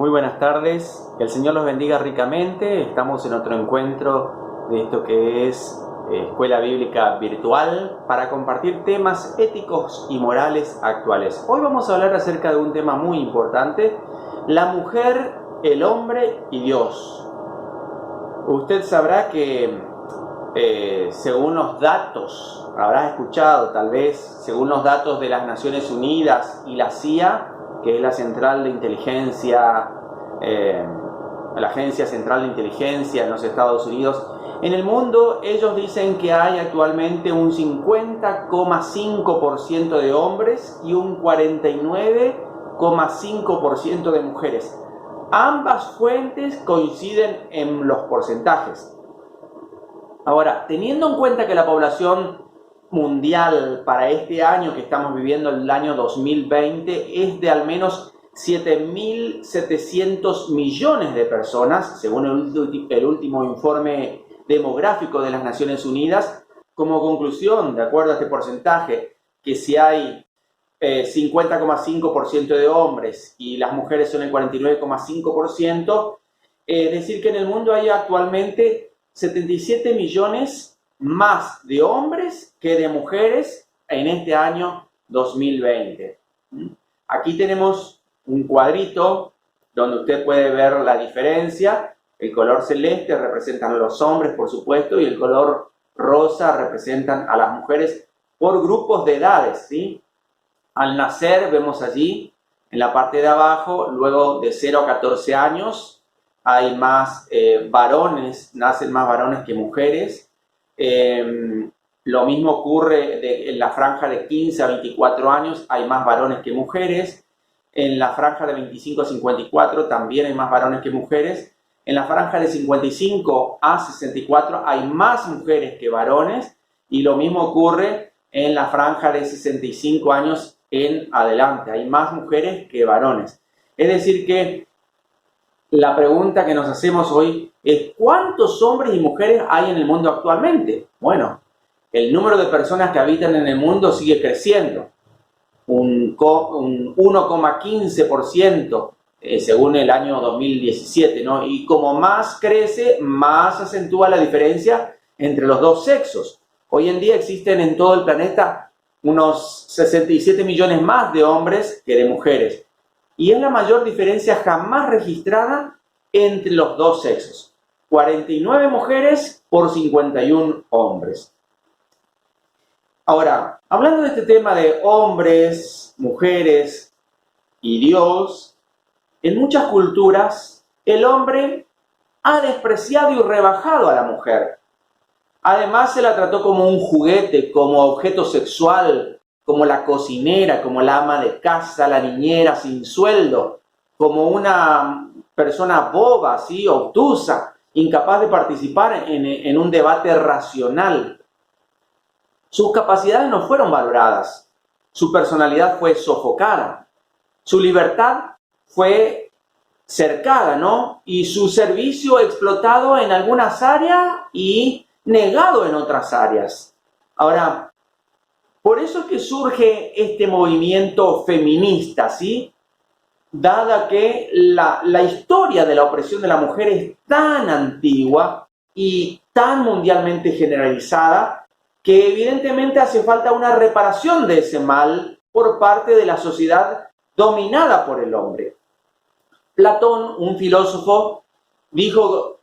Muy buenas tardes, que el Señor los bendiga ricamente. Estamos en otro encuentro de esto que es Escuela Bíblica Virtual para compartir temas éticos y morales actuales. Hoy vamos a hablar acerca de un tema muy importante: la mujer, el hombre y Dios. Usted sabrá que según los datos, habrás escuchado tal vez, según los datos de las Naciones Unidas y la CIA, que es la Central de Inteligencia, la Agencia Central de Inteligencia en los Estados Unidos, en el mundo ellos dicen que hay actualmente un 50,5% de hombres y un 49,5% de mujeres. Ambas fuentes coinciden en los porcentajes. Ahora, teniendo en cuenta que la población mundial para este año que estamos viviendo, el año 2020, es de al menos 7.700 millones de personas, según el último informe demográfico de las Naciones Unidas. Como conclusión, de acuerdo a este porcentaje, que si hay 50,5% de hombres y las mujeres son el 49,5%, decir que en el mundo hay actualmente 77 millones más de hombres que de mujeres en este año 2020. Aquí tenemos un cuadrito donde usted puede ver la diferencia. El color celeste representan a los hombres, por supuesto, y el color rosa representan a las mujeres por grupos de edades, ¿sí? Al nacer vemos allí en la parte de abajo, luego de 0 a 14 años, hay más varones, nacen más varones que mujeres. Lo mismo ocurre en la franja de 15 a 24 años, hay más varones que mujeres. En la franja de 25 a 54 también hay más varones que mujeres. En la franja de 55 a 64 hay más mujeres que varones. Y lo mismo ocurre en la franja de 65 años en adelante, hay más mujeres que varones. Es decir que la pregunta que nos hacemos hoy es: ¿cuántos hombres y mujeres hay en el mundo actualmente? Bueno, el número de personas que habitan en el mundo sigue creciendo, un 1,15% según el año 2017, ¿no? Y como más crece, más acentúa la diferencia entre los dos sexos. Hoy en día existen en todo el planeta unos 67 millones más de hombres que de mujeres. Y es la mayor diferencia jamás registrada entre los dos sexos. 49 mujeres por 51 hombres. Ahora, hablando de este tema de hombres, mujeres y Dios, en muchas culturas el hombre ha despreciado y rebajado a la mujer. Además, se la trató como un juguete, como objeto sexual, como la cocinera, como la ama de casa, la niñera sin sueldo, como una persona boba, ¿sí? Obtusa, incapaz de participar en un debate racional. Sus capacidades no fueron valoradas, su personalidad fue sofocada, su libertad fue cercada, ¿no? Y su servicio explotado en algunas áreas y negado en otras áreas. Ahora, por eso es que surge este movimiento feminista, ¿sí? Dada que la historia de la opresión de la mujer es tan antigua y tan mundialmente generalizada que evidentemente hace falta una reparación de ese mal por parte de la sociedad dominada por el hombre. Platón, un filósofo, dijo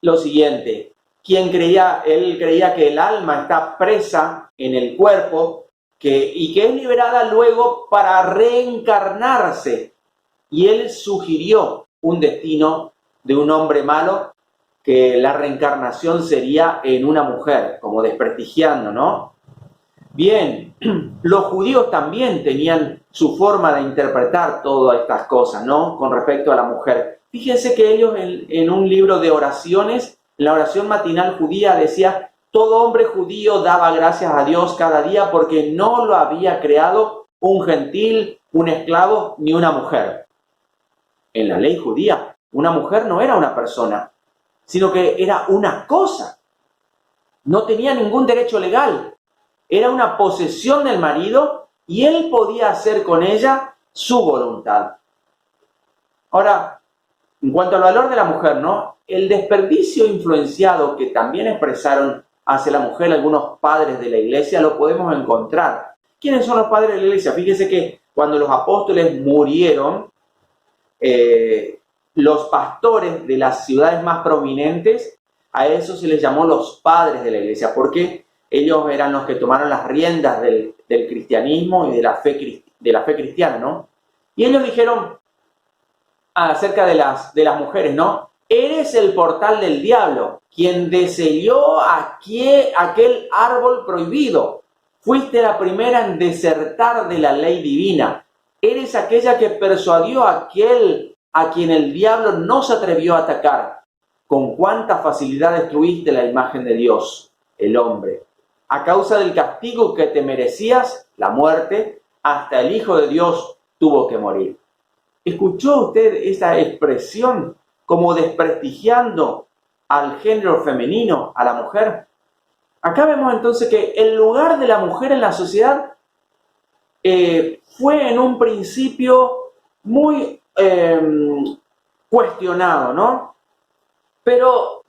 lo siguiente: él creía que el alma está presa en el cuerpo y que es liberada luego para reencarnarse. Y él sugirió un destino de un hombre malo, que la reencarnación sería en una mujer, como desprestigiando, ¿no? Bien, los judíos también tenían su forma de interpretar todas estas cosas, ¿no? Con respecto a la mujer. Fíjense que ellos en un libro de oraciones, en la oración matinal judía, decía: todo hombre judío daba gracias a Dios cada día porque no lo había creado un gentil, un esclavo ni una mujer. En la ley judía, una mujer no era una persona, sino que era una cosa. No tenía ningún derecho legal. Era una posesión del marido y él podía hacer con ella su voluntad. Ahora, En cuanto al valor de la mujer, ¿no? El desperdicio influenciado que también expresaron hacia la mujer algunos padres de la iglesia lo podemos encontrar. ¿Quiénes son los padres de la iglesia? Fíjense que cuando los apóstoles murieron, los pastores de las ciudades más prominentes, a eso se les llamó los padres de la iglesia, porque ellos eran los que tomaron las riendas del cristianismo y de la fe cristiana, ¿no? Y ellos dijeron acerca de las mujeres, ¿no? Eres el portal del diablo, quien deseyó aquel árbol prohibido. Fuiste la primera en desertar de la ley divina. Eres aquella que persuadió a aquel a quien el diablo no se atrevió a atacar. Con cuánta facilidad destruiste la imagen de Dios, el hombre. A causa del castigo que te merecías, la muerte, hasta el Hijo de Dios tuvo que morir. ¿Escuchó usted esa expresión como desprestigiando al género femenino, a la mujer? Acá vemos entonces que el lugar de la mujer en la sociedad fue en un principio muy cuestionado, ¿no? Pero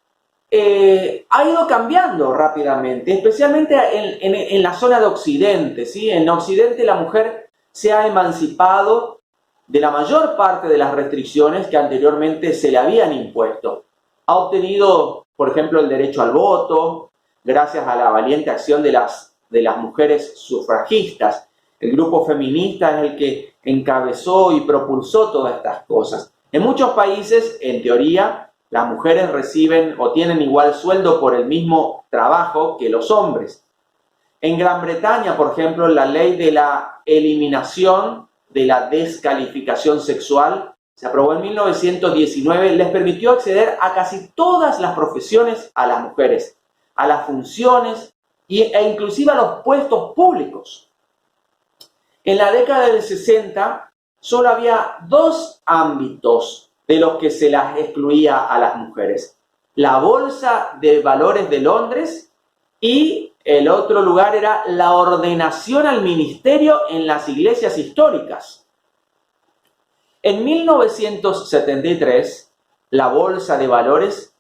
ha ido cambiando rápidamente, especialmente en la zona de Occidente, ¿sí? En Occidente la mujer se ha emancipado de la mayor parte de las restricciones que anteriormente se le habían impuesto. Ha obtenido, por ejemplo, el derecho al voto, gracias a la valiente acción de las mujeres sufragistas. El grupo feminista es el que encabezó y propulsó todas estas cosas. En muchos países, en teoría, las mujeres reciben o tienen igual sueldo por el mismo trabajo que los hombres. En Gran Bretaña, por ejemplo, la ley de la eliminación de la descalificación sexual se aprobó en 1919, les permitió acceder a casi todas las profesiones a las mujeres, a las funciones e inclusive a los puestos públicos. En la década del 60 solo había dos ámbitos de los que se las excluía a las mujeres: la Bolsa de Valores de Londres y el otro lugar era la ordenación al ministerio en las iglesias históricas. En 1973, la Bolsa de Valores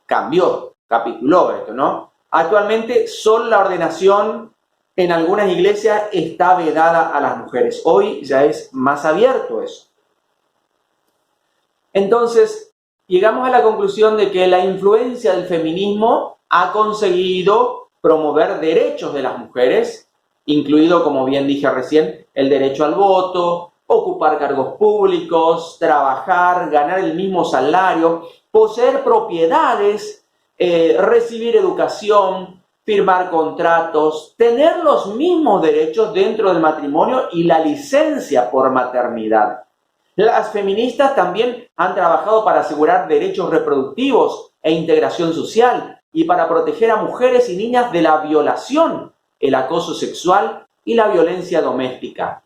cambió, capituló esto, ¿no? Actualmente, solo la ordenación en algunas iglesias está vedada a las mujeres. Hoy ya es más abierto eso. Entonces, llegamos a la conclusión de que la influencia del feminismo ha conseguido promover derechos de las mujeres, incluido, como bien dije recién, el derecho al voto, ocupar cargos públicos, trabajar, ganar el mismo salario, poseer propiedades, recibir educación, firmar contratos, tener los mismos derechos dentro del matrimonio y la licencia por maternidad. Las feministas también han trabajado para asegurar derechos reproductivos e integración social y para proteger a mujeres y niñas de la violación, el acoso sexual y la violencia doméstica.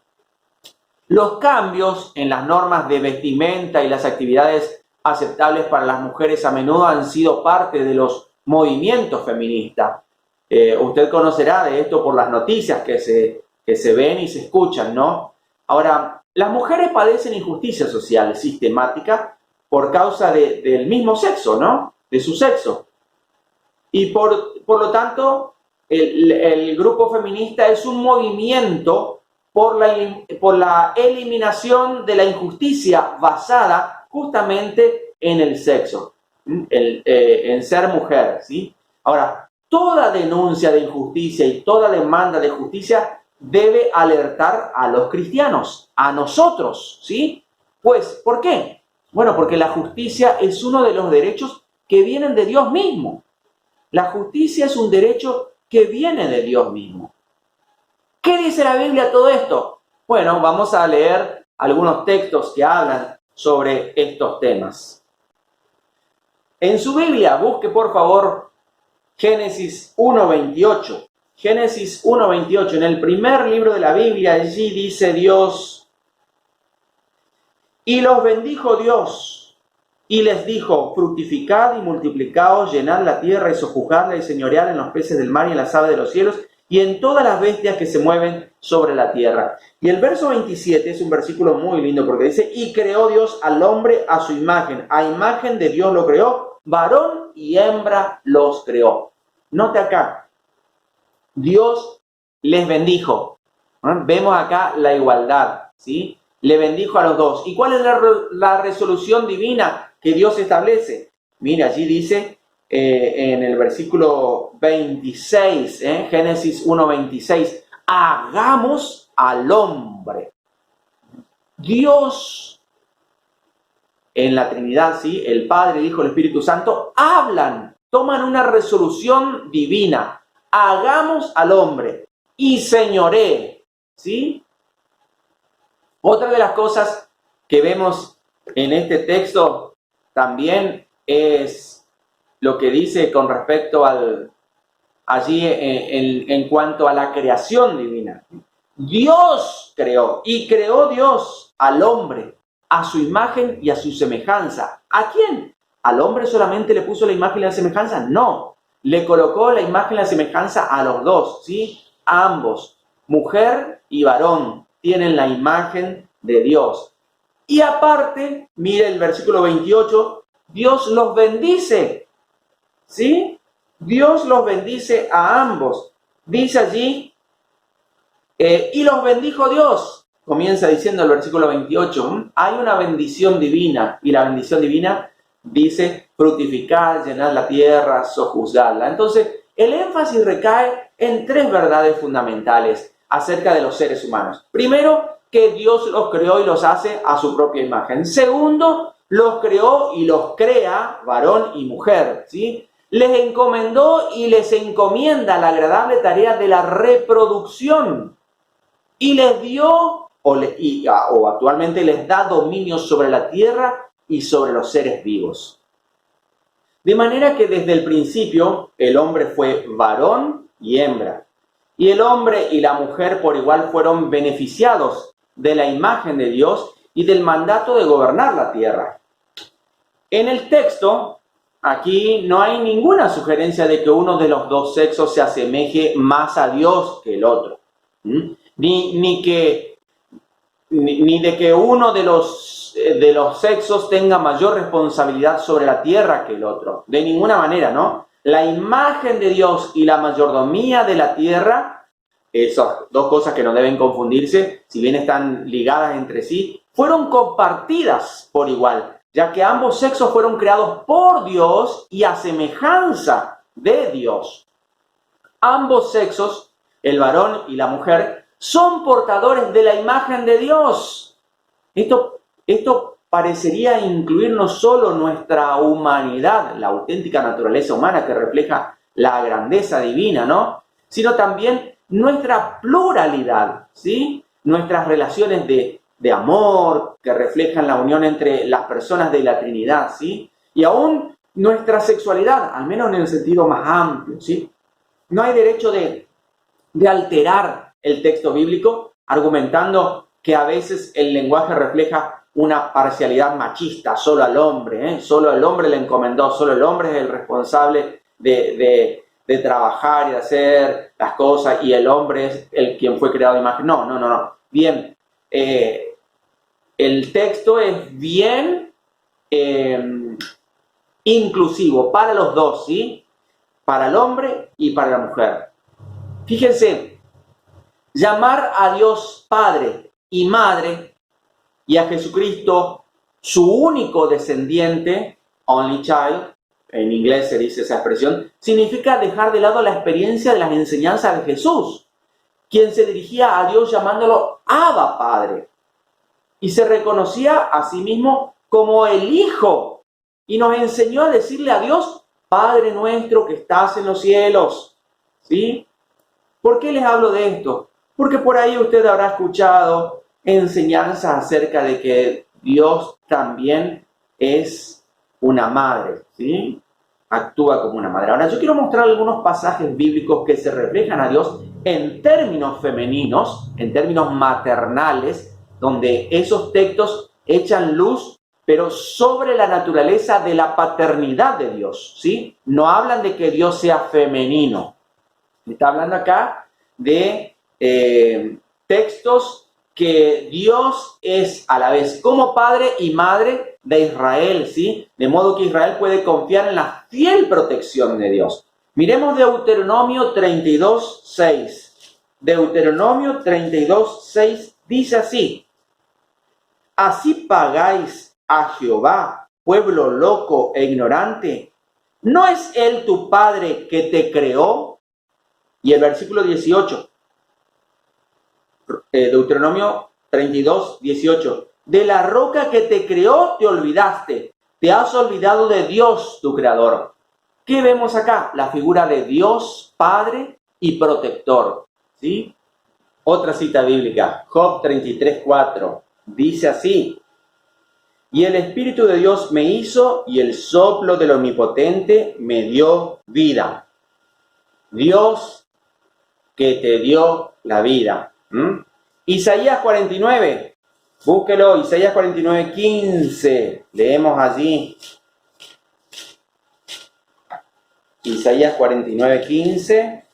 Los cambios en las normas de vestimenta y las actividades aceptables para las mujeres a menudo han sido parte de los movimientos feministas. Usted conocerá de esto por las noticias que se ven y se escuchan, ¿no? Ahora, las mujeres padecen injusticia social sistemática por causa del mismo sexo, ¿no? De su sexo. Y por lo tanto, el grupo feminista es un movimiento por la eliminación de la injusticia basada justamente en el sexo, en ser mujer, ¿sí? Ahora, toda denuncia de injusticia y toda demanda de justicia debe alertar a los cristianos, a nosotros, ¿sí? Pues, ¿por qué? Bueno, porque la justicia es uno de los derechos que vienen de Dios mismo. La justicia es un derecho que viene de Dios mismo. ¿Qué dice la Biblia todo esto? Bueno, vamos a leer algunos textos que hablan sobre estos temas. En su Biblia, busque por favor Génesis 1:28. Génesis 1:28, en el primer libro de la Biblia, allí dice Dios: y los bendijo Dios, y les dijo: fructificad y multiplicaos, llenad la tierra y sojuzgadla y señoread en los peces del mar y en las aves de los cielos y en todas las bestias que se mueven sobre la tierra. Y el verso 27 es un versículo muy lindo porque dice, y creó Dios al hombre a su imagen. A imagen de Dios lo creó, varón y hembra los creó. Note acá, Dios les bendijo. Vemos acá la igualdad, ¿sí? Le bendijo a los dos. ¿Y cuál es la resolución divina que Dios establece? Mira, allí dice en el versículo 26, Génesis 1:26, hagamos al hombre. Dios, en la Trinidad, ¿sí? El Padre, el Hijo, el Espíritu Santo, hablan, toman una resolución divina. Hagamos al hombre y señoree, ¿sí? Otra de las cosas que vemos en este texto también es lo que dice con respecto allí en cuanto a la creación divina. Dios creó, y creó Dios al hombre a su imagen y a su semejanza. ¿A quién? ¿Al hombre solamente le puso la imagen y la semejanza? No, le colocó la imagen y la semejanza a los dos, ¿sí? A ambos, mujer y varón, tienen la imagen de Dios. Y aparte, mire el versículo 28, Dios los bendice, ¿sí? Dios los bendice a ambos. Dice allí, y los bendijo Dios. Comienza diciendo el versículo 28, hay una bendición divina, y la bendición divina dice, fructificar, llenar la tierra, sojuzgarla. Entonces, el énfasis recae en tres verdades fundamentales acerca de los seres humanos. Primero, que Dios los creó y los hace a su propia imagen. Segundo, los creó y los crea, varón y mujer, ¿sí? Les encomendó y les encomienda la agradable tarea de la reproducción. Y les dio, o actualmente les da dominio sobre la tierra y sobre los seres vivos. De manera que desde el principio el hombre fue varón y hembra. Y el hombre y la mujer por igual fueron beneficiados de la imagen de Dios y del mandato de gobernar la tierra. En el texto, aquí no hay ninguna sugerencia de que uno de los dos sexos se asemeje más a Dios que el otro. Ni de que uno de los sexos tenga mayor responsabilidad sobre la tierra que el otro. De ninguna manera, ¿no? La imagen de Dios y la mayordomía de la tierra, esas dos cosas que no deben confundirse, si bien están ligadas entre sí, fueron compartidas por igual, ya que ambos sexos fueron creados por Dios y a semejanza de Dios. Ambos sexos, el varón y la mujer, son portadores de la imagen de Dios. Esto parecería incluir no solo nuestra humanidad, la auténtica naturaleza humana que refleja la grandeza divina, ¿no? Sino también nuestra pluralidad, ¿sí? Nuestras relaciones de amor que reflejan la unión entre las personas de la Trinidad, ¿sí? Y aún nuestra sexualidad, al menos en el sentido más amplio, ¿sí? No hay derecho de alterar el texto bíblico argumentando que a veces el lenguaje refleja una parcialidad machista, solo al hombre, solo el hombre le encomendó, solo el hombre es el responsable de trabajar y de hacer las cosas y el hombre es el quien fue creado de imagen. No. Bien, el texto es bien inclusivo para los dos, ¿sí? Para el hombre y para la mujer. Fíjense, llamar a Dios Padre y Madre y a Jesucristo su único descendiente, only child, en inglés se dice esa expresión, significa dejar de lado la experiencia de las enseñanzas de Jesús, quien se dirigía a Dios llamándolo Abba Padre, y se reconocía a sí mismo como el Hijo, y nos enseñó a decirle a Dios, Padre nuestro que estás en los cielos, ¿sí? ¿Por qué les hablo de esto? Porque por ahí usted habrá escuchado enseñanzas acerca de que Dios también es una madre, ¿sí? Actúa como una madre. Ahora, yo quiero mostrar algunos pasajes bíblicos que se reflejan a Dios en términos femeninos, en términos maternales, donde esos textos echan luz, pero sobre la naturaleza de la paternidad de Dios, ¿sí? No hablan de que Dios sea femenino. Está hablando acá de textos que Dios es a la vez como padre y madre de Israel, ¿sí? De modo que Israel puede confiar en la fiel protección de Dios. Miremos Deuteronomio 32, 6. Deuteronomio 32, 6 dice así: así pagáis a Jehová, pueblo loco e ignorante. ¿No es Él tu Padre que te creó? Y el versículo 18, Deuteronomio 32, 18. De la roca que te creó te olvidaste, te has olvidado de Dios, tu creador. ¿Qué vemos acá? La figura de Dios, Padre y protector, ¿sí? Otra cita bíblica, Job 33, 4. Dice así: y el Espíritu de Dios me hizo, y el soplo del Omnipotente me dio vida. Dios que te dio la vida. Isaías 49, búsquelo, Isaías 49, 15. Leemos allí. Isaías 49, 15.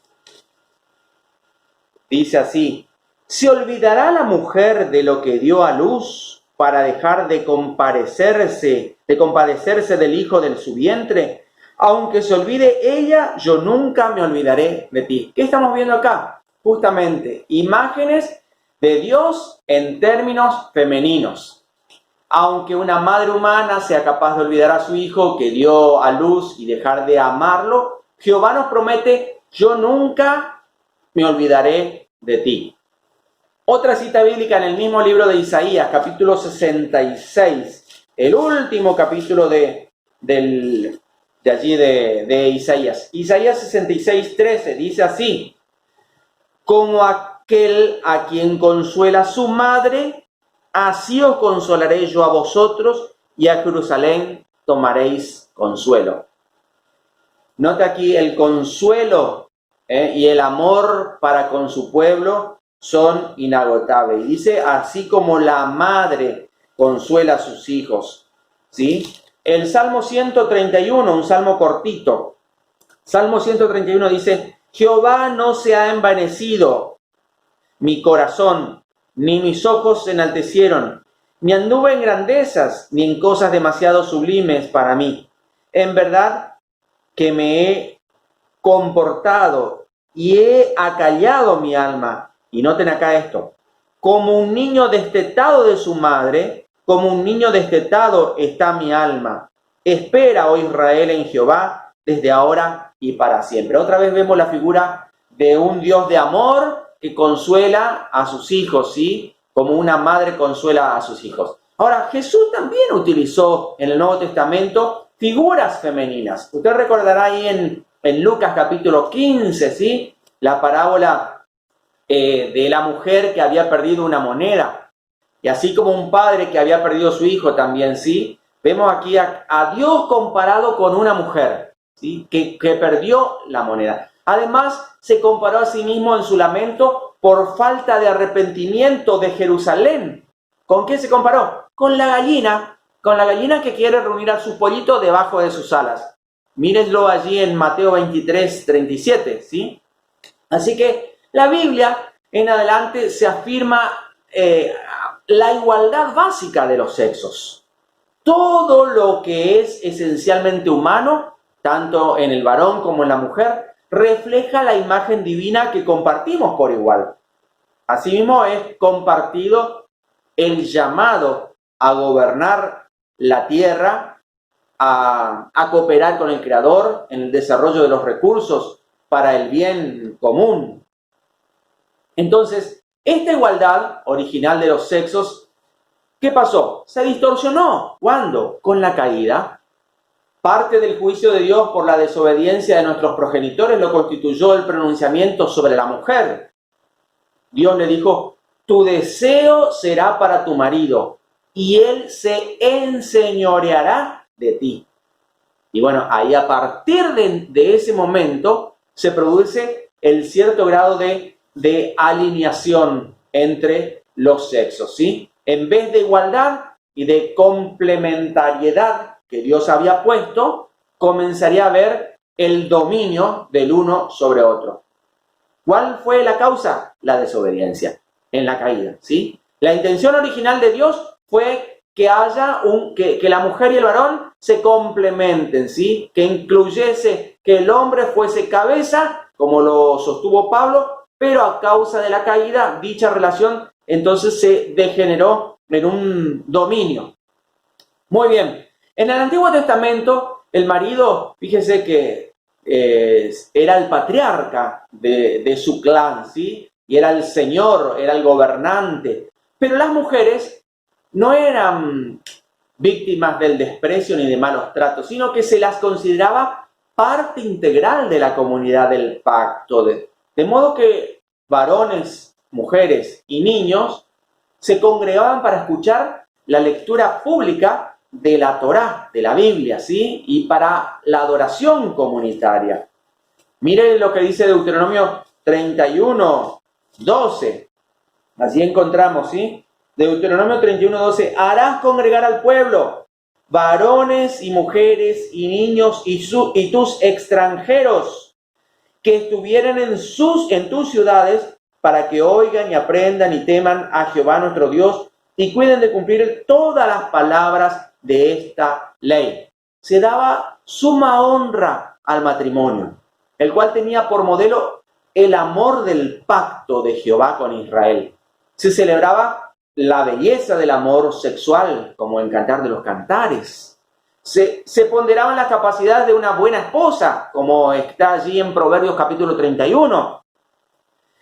Dice así: ¿se olvidará la mujer de lo que dio a luz para dejar de compadecerse del hijo de su vientre? Aunque se olvide ella, yo nunca me olvidaré de ti. ¿Qué estamos viendo acá? Justamente, imágenes de Dios en términos femeninos. Aunque una madre humana sea capaz de olvidar a su hijo que dio a luz y dejar de amarlo, Jehová nos promete: yo nunca me olvidaré de ti. Otra cita bíblica en el mismo libro de Isaías, capítulo 66, el último capítulo de Isaías. Isaías 66, 13 dice así: como aquel a quien consuela su madre, así os consolaré yo a vosotros, y a Jerusalén tomaréis consuelo. Nota aquí el consuelo y el amor para con su pueblo son inagotables. Y dice: así como la madre consuela a sus hijos, ¿sí? El Salmo 131, un salmo cortito. Salmo 131 dice: Jehová no se ha envanecido mi corazón, ni mis ojos se enaltecieron, ni anduve en grandezas, ni en cosas demasiado sublimes para mí. En verdad que me he comportado y he acallado mi alma. Y noten acá esto: como un niño destetado de su madre, como un niño destetado está mi alma. Espera, oh Israel, en Jehová, desde ahora y para siempre. Otra vez vemos la figura de un Dios de amor que consuela a sus hijos, ¿sí? Como una madre consuela a sus hijos. Ahora, Jesús también utilizó en el Nuevo Testamento figuras femeninas. Usted recordará ahí en Lucas capítulo 15, ¿sí? La parábola de la mujer que había perdido una moneda. Y así como un padre que había perdido a su hijo también, ¿sí? Vemos aquí a Dios comparado con una mujer, ¿sí? Que perdió la moneda. Además, se comparó a sí mismo en su lamento por falta de arrepentimiento de Jerusalén. ¿Con qué se comparó? Con la gallina que quiere reunir a su pollito debajo de sus alas. Mírenlo allí en Mateo 23, 37, ¿sí? Así que la Biblia en adelante se afirma la igualdad básica de los sexos. Todo lo que es esencialmente humano, tanto en el varón como en la mujer, refleja la imagen divina que compartimos por igual. Asimismo, es compartido el llamado a gobernar la tierra, a cooperar con el Creador en el desarrollo de los recursos para el bien común. Entonces, esta igualdad original de los sexos, ¿qué pasó? Se distorsionó. ¿Cuándo? Con la caída. Parte del juicio de Dios por la desobediencia de nuestros progenitores lo constituyó el pronunciamiento sobre la mujer. Dios le dijo: tu deseo será para tu marido, y él se enseñoreará de ti. Y bueno, ahí a partir de ese momento se produce el cierto grado de alineación entre los sexos, ¿sí? En vez de igualdad y de complementariedad que Dios había puesto, comenzaría a haber el dominio del uno sobre otro. ¿Cuál fue la causa? La desobediencia, en la caída, ¿sí? La intención original de Dios fue que haya que la mujer y el varón se complementen, ¿sí? Que incluyese que el hombre fuese cabeza, como lo sostuvo Pablo, pero a causa de la caída, dicha relación entonces se degeneró en un dominio. Muy bien. En el Antiguo Testamento, el marido, fíjese que era el patriarca de su clan, ¿sí? Y era el señor, era el gobernante. Pero las mujeres no eran víctimas del desprecio ni de malos tratos, sino que se las consideraba parte integral de la comunidad del pacto. De modo que varones, mujeres y niños se congregaban para escuchar la lectura pública de la Torá, de la Biblia, ¿sí? Y para la adoración comunitaria. Mire lo que dice Deuteronomio 31, 12. Así encontramos, ¿sí? Deuteronomio 31, 12. Harás congregar al pueblo, varones y mujeres y niños y tus extranjeros que estuvieran en tus ciudades para que oigan y aprendan y teman a Jehová nuestro Dios y cuiden de cumplir todas las palabras de esta ley. Se daba suma honra al matrimonio, el cual tenía por modelo el amor del pacto de Jehová con Israel. Se celebraba la belleza del amor sexual, como el Cantar de los Cantares. Se ponderaban las capacidades de una buena esposa, como está allí en Proverbios capítulo 31.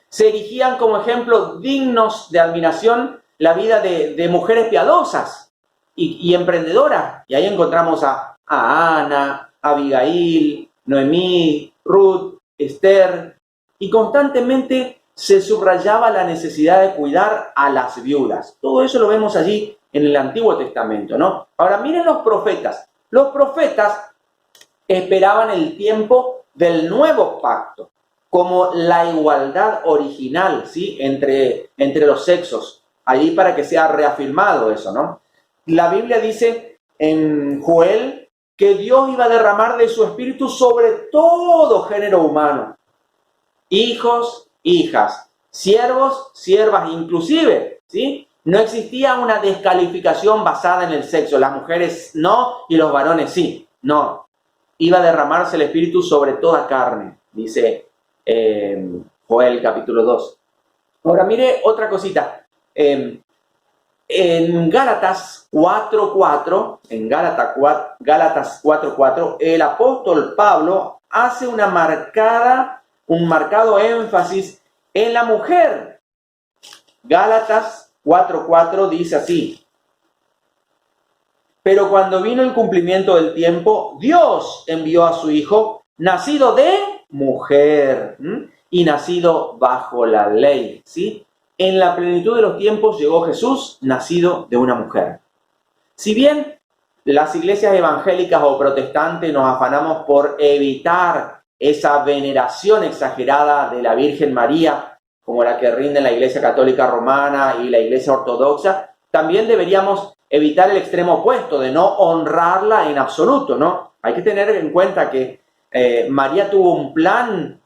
Se erigían como ejemplos dignos de admiración la vida de mujeres piadosas y emprendedoras. Y ahí encontramos a Ana, Abigail, Noemí, Ruth, Esther. Y constantemente se subrayaba la necesidad de cuidar a las viudas. Todo eso lo vemos allí en el Antiguo Testamento, ¿no? Ahora miren los profetas. Los profetas esperaban el tiempo del nuevo pacto, como la igualdad original, ¿sí? Entre los sexos, allí para que sea reafirmado eso, ¿no? La Biblia dice en Joel que Dios iba a derramar de su espíritu sobre todo género humano, hijos, hijas, siervos, siervas, inclusive, ¿sí? No existía una descalificación basada en el sexo, las mujeres no y los varones sí, no. Iba a derramarse el espíritu sobre toda carne, dice Joel capítulo 2. Ahora mire otra cosita. En Gálatas 4.4, Gálatas 4.4, el apóstol Pablo hace un marcado énfasis en la mujer. Gálatas 4.4 dice así: pero cuando vino el cumplimiento del tiempo, Dios envió a su Hijo, nacido de mujer y nacido bajo la ley, ¿sí? En la plenitud de los tiempos llegó Jesús, nacido de una mujer. Si bien las iglesias evangélicas o protestantes nos afanamos por evitar esa veneración exagerada de la Virgen María, como la que rinde la Iglesia Católica Romana y la Iglesia Ortodoxa, también deberíamos evitar el extremo opuesto de no honrarla en absoluto, ¿no? Hay que tener en cuenta que María tuvo un plan,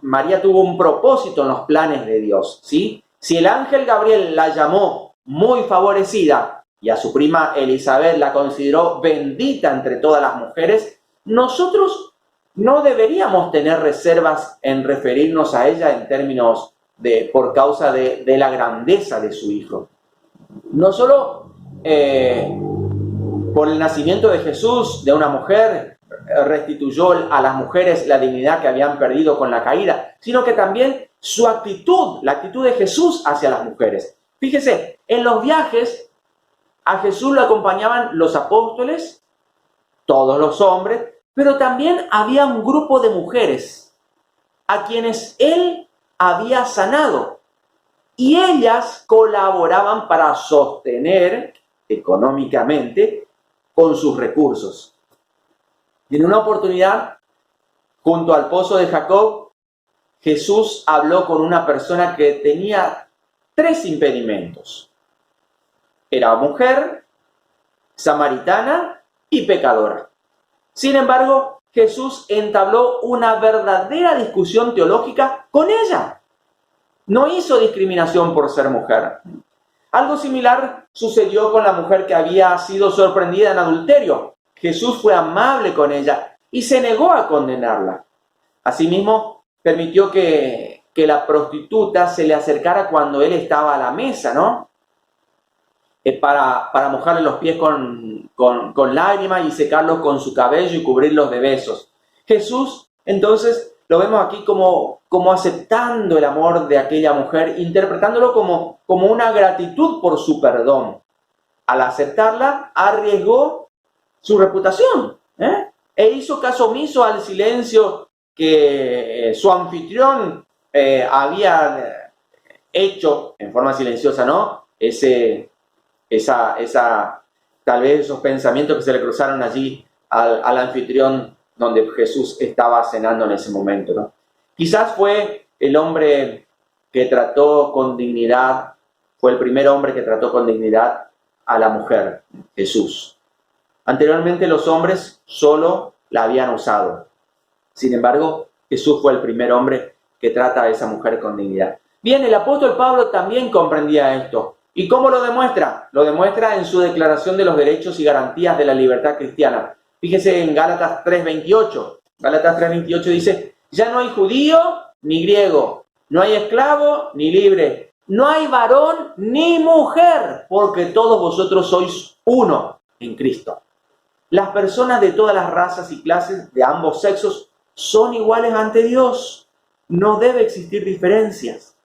María tuvo un propósito en los planes de Dios, ¿sí? Si el ángel Gabriel la llamó muy favorecida y a su prima Elizabeth la consideró bendita entre todas las mujeres, nosotros no deberíamos tener reservas en referirnos a ella en términos por causa de la grandeza de su hijo. No solo por el nacimiento de Jesús, de una mujer, restituyó a las mujeres la dignidad que habían perdido con la caída, sino que también su actitud, la actitud de Jesús hacia las mujeres. Fíjese, en los viajes a Jesús lo acompañaban los apóstoles, todos los hombres, pero también había un grupo de mujeres a quienes él había sanado. Y ellas colaboraban para sostener económicamente con sus recursos. En una oportunidad, junto al pozo de Jacob, Jesús habló con una persona que tenía 3 impedimentos. Era mujer, samaritana y pecadora. Sin embargo, Jesús entabló una verdadera discusión teológica con ella. No hizo discriminación por ser mujer. Algo similar sucedió con la mujer que había sido sorprendida en adulterio. Jesús fue amable con ella y se negó a condenarla. Asimismo, permitió que la prostituta se le acercara cuando él estaba a la mesa, ¿no? Para mojarle los pies con lágrimas y secarlos con su cabello y cubrirlos de besos. Jesús, entonces, lo vemos aquí como aceptando el amor de aquella mujer, interpretándolo como una gratitud por su perdón. Al aceptarla, arriesgó su reputación, e hizo caso omiso al silencio que su anfitrión había hecho en forma silenciosa, ¿no? Tal vez esos pensamientos que se le cruzaron allí al anfitrión donde Jesús estaba cenando en ese momento, ¿no? Quizás fue el hombre que trató con dignidad, fue el primer hombre que trató con dignidad a la mujer, Jesús. Anteriormente los hombres solo la habían usado. Sin embargo, Jesús fue el primer hombre que trata a esa mujer con dignidad. Bien, el apóstol Pablo también comprendía esto. ¿Y cómo lo demuestra? Lo demuestra en su declaración de los derechos y garantías de la libertad cristiana. Fíjese en Gálatas 3:28. Gálatas 3:28 dice: ya no hay judío ni griego, no hay esclavo ni libre, no hay varón ni mujer, porque todos vosotros sois uno en Cristo. Las personas de todas las razas y clases de ambos sexos son iguales ante Dios. No debe existir diferencias.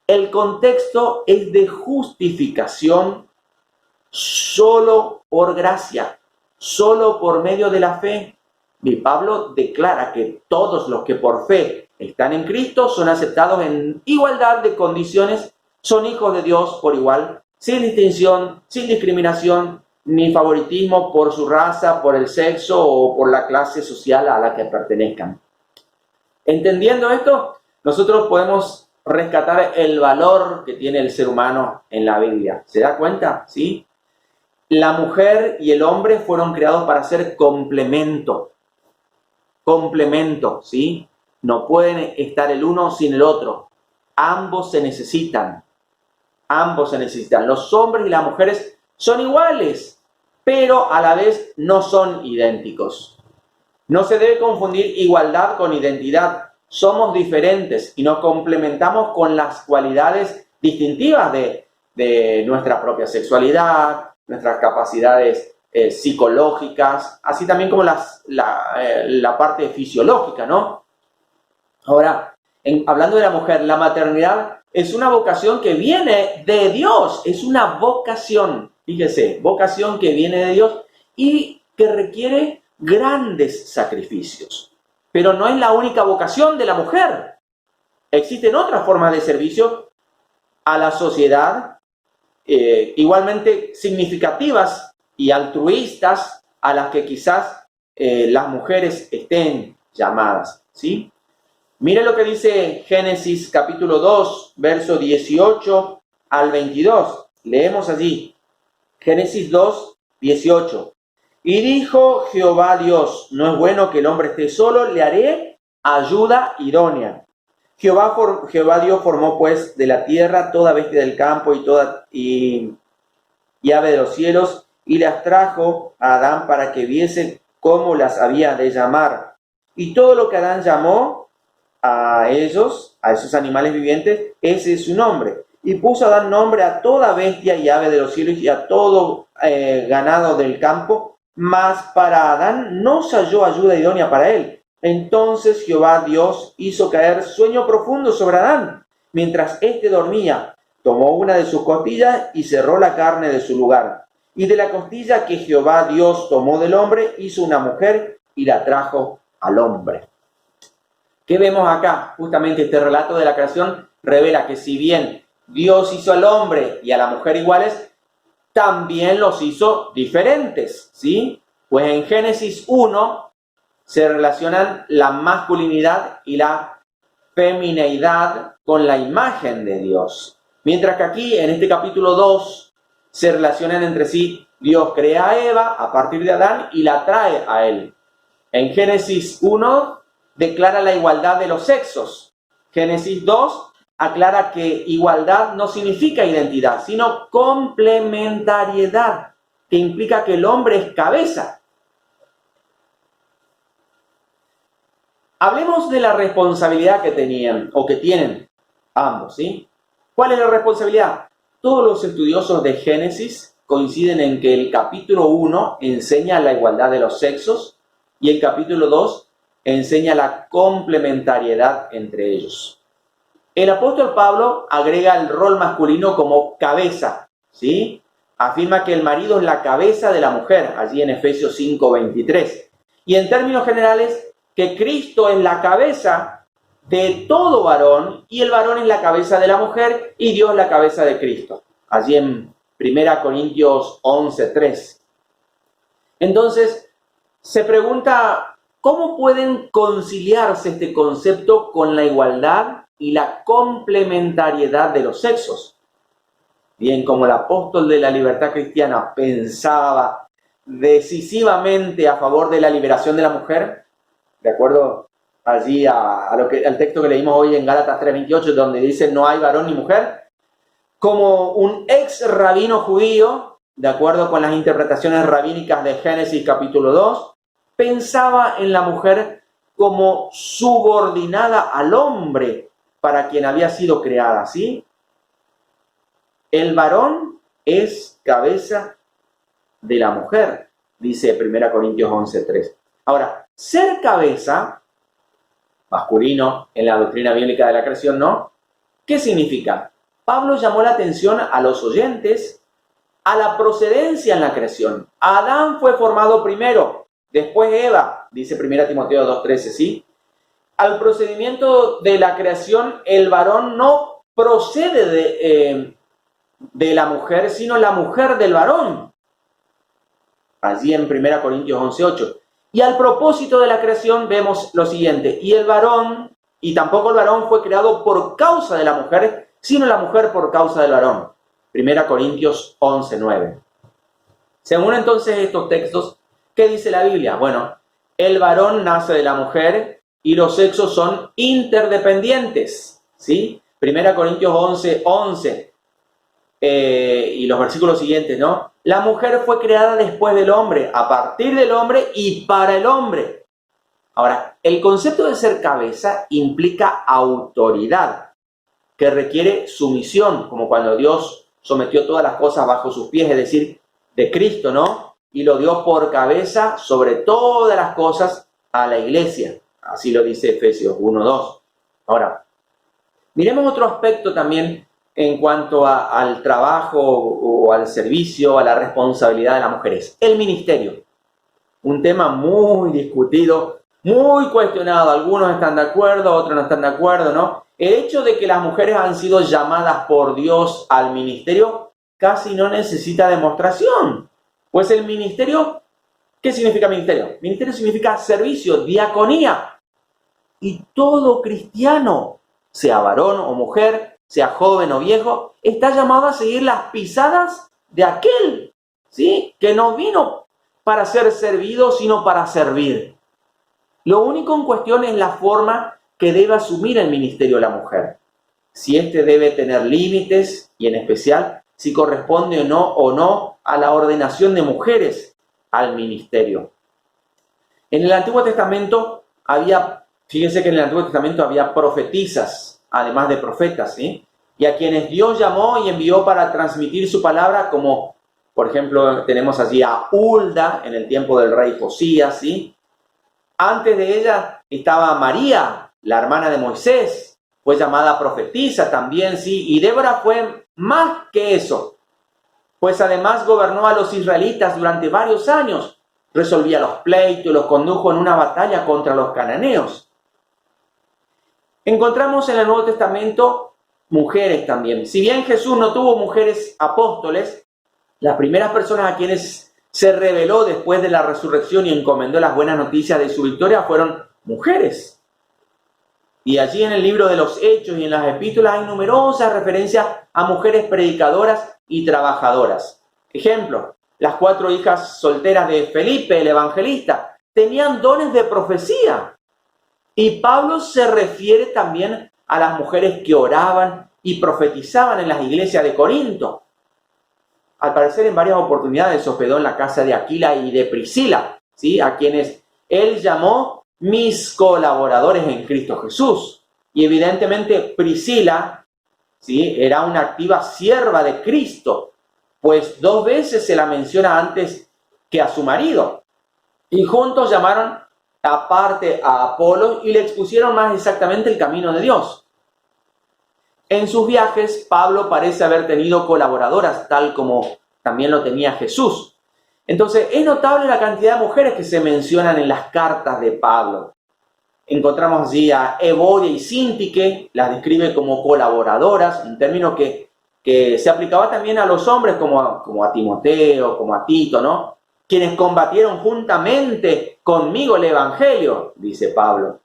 El contexto es de justificación solo por gracia, solo por medio de la fe. Y Pablo declara que todos los que por fe están en Cristo son aceptados en igualdad de condiciones, son hijos de Dios por igual, sin distinción, sin discriminación, ni favoritismo por su raza, por el sexo o por la clase social a la que pertenezcan. Entendiendo esto, nosotros podemos rescatar el valor que tiene el ser humano en la Biblia. ¿Se da cuenta? ¿Sí? La mujer y el hombre fueron creados para ser complemento. Complemento, ¿sí? No pueden estar el uno sin el otro. Ambos se necesitan. Ambos se necesitan. Los hombres y las mujeres son iguales, pero a la vez no son idénticos. No se debe confundir igualdad con identidad. Somos diferentes y nos complementamos con las cualidades distintivas de nuestra propia sexualidad, nuestras capacidades psicológicas, así también como la parte fisiológica, ¿no? Ahora, hablando de la mujer, la maternidad es una vocación que viene de Dios, es una vocación, fíjese, vocación que viene de Dios y que requiere grandes sacrificios. Pero no es la única vocación de la mujer. Existen otras formas de servicio a la sociedad, igualmente significativas y altruistas, a las que quizás las mujeres estén llamadas, ¿sí? Mire lo que dice Génesis capítulo 2, verso 18 al 22. Leemos allí, Génesis 2, 18. Y dijo Jehová Dios: no es bueno que el hombre esté solo, le haré ayuda idónea. Jehová Dios formó pues de la tierra toda bestia del campo y ave de los cielos, y las trajo a Adán para que viese cómo las había de llamar. Y todo lo que Adán llamó a esos animales vivientes, ese es su nombre. Y puso Adán nombre a toda bestia y ave de los cielos y a todo ganado del campo. Mas para Adán no se halló ayuda idónea para él. Entonces Jehová Dios hizo caer sueño profundo sobre Adán. Mientras éste dormía, tomó una de sus costillas y cerró la carne de su lugar. Y de la costilla que Jehová Dios tomó del hombre, hizo una mujer y la trajo al hombre. ¿Qué vemos acá? Justamente este relato de la creación revela que si bien Dios hizo al hombre y a la mujer iguales, también los hizo diferentes, ¿sí? Pues en Génesis 1 se relacionan la masculinidad y la femineidad con la imagen de Dios. Mientras que aquí, en este capítulo 2, se relacionan entre sí. Dios crea a Eva a partir de Adán y la trae a él. En Génesis 1 declara la igualdad de los sexos. Génesis 2 aclara que igualdad no significa identidad, sino complementariedad, que implica que el hombre es cabeza. Hablemos de la responsabilidad que tenían o que tienen ambos, ¿sí? ¿Cuál es la responsabilidad? Todos los estudiosos de Génesis coinciden en que el capítulo 1 enseña la igualdad de los sexos y el capítulo 2 enseña la complementariedad entre ellos. El apóstol Pablo agrega el rol masculino como cabeza, ¿sí? Afirma que el marido es la cabeza de la mujer, allí en Efesios 5:23. Y en términos generales, que Cristo es la cabeza de todo varón y el varón es la cabeza de la mujer y Dios la cabeza de Cristo. Allí en 1 Corintios 11:3. Entonces, se pregunta, ¿cómo pueden conciliarse este concepto con la igualdad y la complementariedad de los sexos? Bien, como el apóstol de la libertad cristiana pensaba decisivamente a favor de la liberación de la mujer, de acuerdo allí al texto que leímos hoy en Gálatas 3:28, donde dice no hay varón ni mujer, como un ex rabino judío, de acuerdo con las interpretaciones rabínicas de Génesis capítulo 2, pensaba en la mujer como subordinada al hombre para quien había sido creada, ¿sí? El varón es cabeza de la mujer, dice 1 Corintios 11:3. Ahora, ser cabeza, masculino en la doctrina bíblica de la creación, ¿no? ¿Qué significa? Pablo llamó la atención a los oyentes a la procedencia en la creación. Adán fue formado primero, después Eva, dice 1 Timoteo 2:13, ¿sí? Al procedimiento de la creación, el varón no procede de la mujer, sino la mujer del varón. Allí en 1 Corintios 11:8. Y al propósito de la creación vemos lo siguiente, y tampoco el varón fue creado por causa de la mujer, sino la mujer por causa del varón. 1 Corintios 11:9. Según entonces estos textos, ¿qué dice la Biblia? Bueno, el varón nace de la mujer y los sexos son interdependientes, ¿sí? 1 Corintios 11:11 y los versículos siguientes, ¿no? La mujer fue creada después del hombre, a partir del hombre y para el hombre. Ahora, el concepto de ser cabeza implica autoridad, que requiere sumisión, como cuando Dios sometió todas las cosas bajo sus pies, es decir, de Cristo, ¿no? Y lo dio por cabeza sobre todas las cosas a la iglesia. Así lo dice Efesios 1:2. Ahora, miremos otro aspecto también en cuanto al trabajo o al servicio, a la responsabilidad de las mujeres. El ministerio. Un tema muy discutido, muy cuestionado. Algunos están de acuerdo, otros no están de acuerdo, ¿no? El hecho de que las mujeres han sido llamadas por Dios al ministerio casi no necesita demostración. Pues el ministerio, ¿qué significa ministerio? Ministerio significa servicio, diaconía. Y todo cristiano, sea varón o mujer, sea joven o viejo, está llamado a seguir las pisadas de aquel, ¿sí? Que no vino para ser servido, sino para servir. Lo único en cuestión es la forma que debe asumir el ministerio la mujer. Si éste debe tener límites y en especial si corresponde o no a la ordenación de mujeres al ministerio. En el Antiguo Testamento fíjense que en el Antiguo Testamento había profetisas, además de profetas, ¿sí? Y a quienes Dios llamó y envió para transmitir su palabra, como por ejemplo tenemos allí a Hulda en el tiempo del rey Josías, ¿sí? Antes de ella estaba María, la hermana de Moisés, fue llamada profetisa también, ¿sí? Y Débora fue más que eso, pues además gobernó a los israelitas durante varios años, resolvía los pleitos, los condujo en una batalla contra los cananeos. Encontramos en el Nuevo Testamento mujeres también. Si bien Jesús no tuvo mujeres apóstoles, las primeras personas a quienes se reveló después de la resurrección y encomendó las buenas noticias de su victoria fueron mujeres. Y allí en el libro de los Hechos y en las epístolas hay numerosas referencias a mujeres predicadoras y trabajadoras. Ejemplo, las 4 hijas solteras de Felipe, el evangelista, tenían dones de profecía. Y Pablo se refiere también a las mujeres que oraban y profetizaban en las iglesias de Corinto. Al parecer, en varias oportunidades se hospedó en la casa de Aquila y de Priscila, ¿sí? A quienes él llamó mis colaboradores en Cristo Jesús. Y evidentemente Priscila, ¿sí?, era una activa sierva de Cristo, pues 2 veces se la menciona antes que a su marido. Y juntos llamaron aparte a Apolo y le expusieron más exactamente el camino de Dios. En sus viajes, Pablo parece haber tenido colaboradoras, tal como también lo tenía Jesús. Entonces, es notable la cantidad de mujeres que se mencionan en las cartas de Pablo. Encontramos allí a Evodia y Síntique, las describe como colaboradoras, un término que se aplicaba también a los hombres como a Timoteo, como a Tito, ¿no? Quienes combatieron juntamente conmigo el Evangelio, dice Pablo.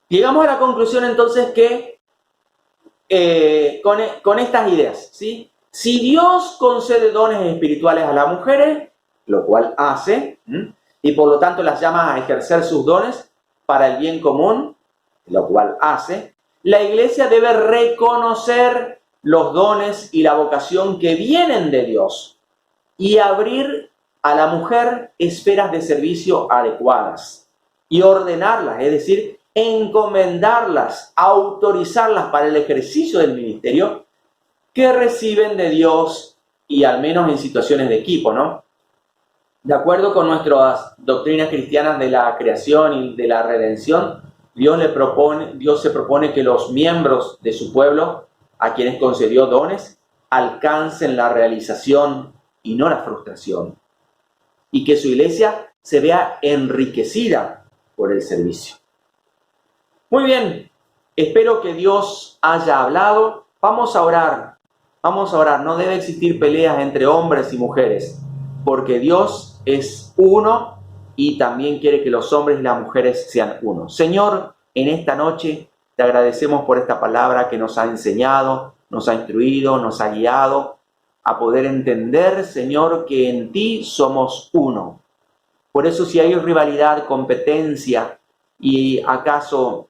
Llegamos a la conclusión entonces que con estas ideas, ¿sí? Si Dios concede dones espirituales a las mujeres, lo cual hace, y por lo tanto las llama a ejercer sus dones para el bien común, lo cual hace, la iglesia debe reconocer los dones y la vocación que vienen de Dios y abrir a la mujer esferas de servicio adecuadas y ordenarlas, es decir, encomendarlas, autorizarlas para el ejercicio del ministerio que reciben de Dios, y al menos en situaciones de equipo, ¿no? De acuerdo con nuestras doctrinas cristianas de la creación y de la redención, Dios se propone que los miembros de su pueblo, a quienes concedió dones, alcancen la realización y no la frustración, y que su iglesia se vea enriquecida por el servicio. Muy bien, espero que Dios haya hablado. Vamos a orar, no debe existir peleas entre hombres y mujeres, porque Dios es uno y también quiere que los hombres y las mujeres sean uno. Señor, en esta noche te agradecemos por esta palabra que nos ha enseñado, nos ha instruido, nos ha guiado a poder entender, Señor, que en ti somos uno. Por eso, si hay rivalidad, competencia y acaso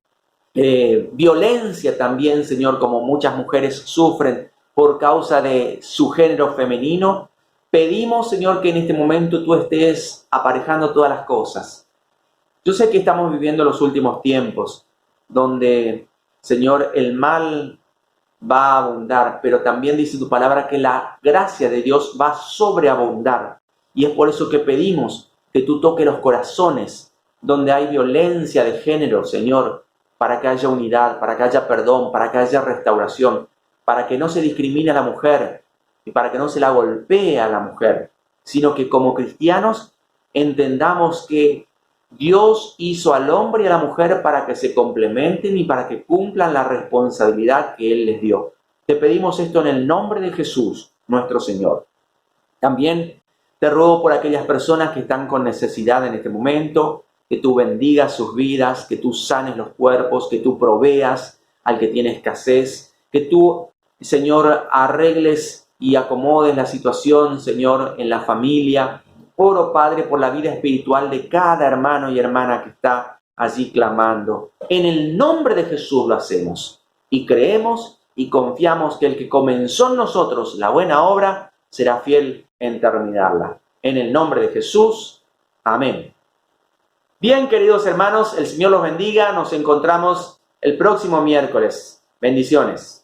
violencia también, Señor, como muchas mujeres sufren por causa de su género femenino, pedimos, Señor, que en este momento tú estés aparejando todas las cosas. Yo sé que estamos viviendo los últimos tiempos, donde, Señor, el mal va a abundar, pero también dice tu palabra que la gracia de Dios va a sobreabundar. Y es por eso que pedimos que tú toques los corazones donde hay violencia de género, Señor, para que haya unidad, para que haya perdón, para que haya restauración, para que no se discrimine a la mujer y para que no se la golpee a la mujer, sino que como cristianos entendamos que Dios hizo al hombre y a la mujer para que se complementen y para que cumplan la responsabilidad que Él les dio. Te pedimos esto en el nombre de Jesús, nuestro Señor. También te ruego por aquellas personas que están con necesidad en este momento, que tú bendigas sus vidas, que tú sanes los cuerpos, que tú proveas al que tiene escasez, que tú, Señor, arregles y acomodes la situación, Señor, en la familia. Oro, Padre, por la vida espiritual de cada hermano y hermana que está allí clamando. En el nombre de Jesús lo hacemos y creemos y confiamos que el que comenzó en nosotros la buena obra será fiel en terminarla. En el nombre de Jesús. Amén. Bien, queridos hermanos, el Señor los bendiga. Nos encontramos el próximo miércoles. Bendiciones.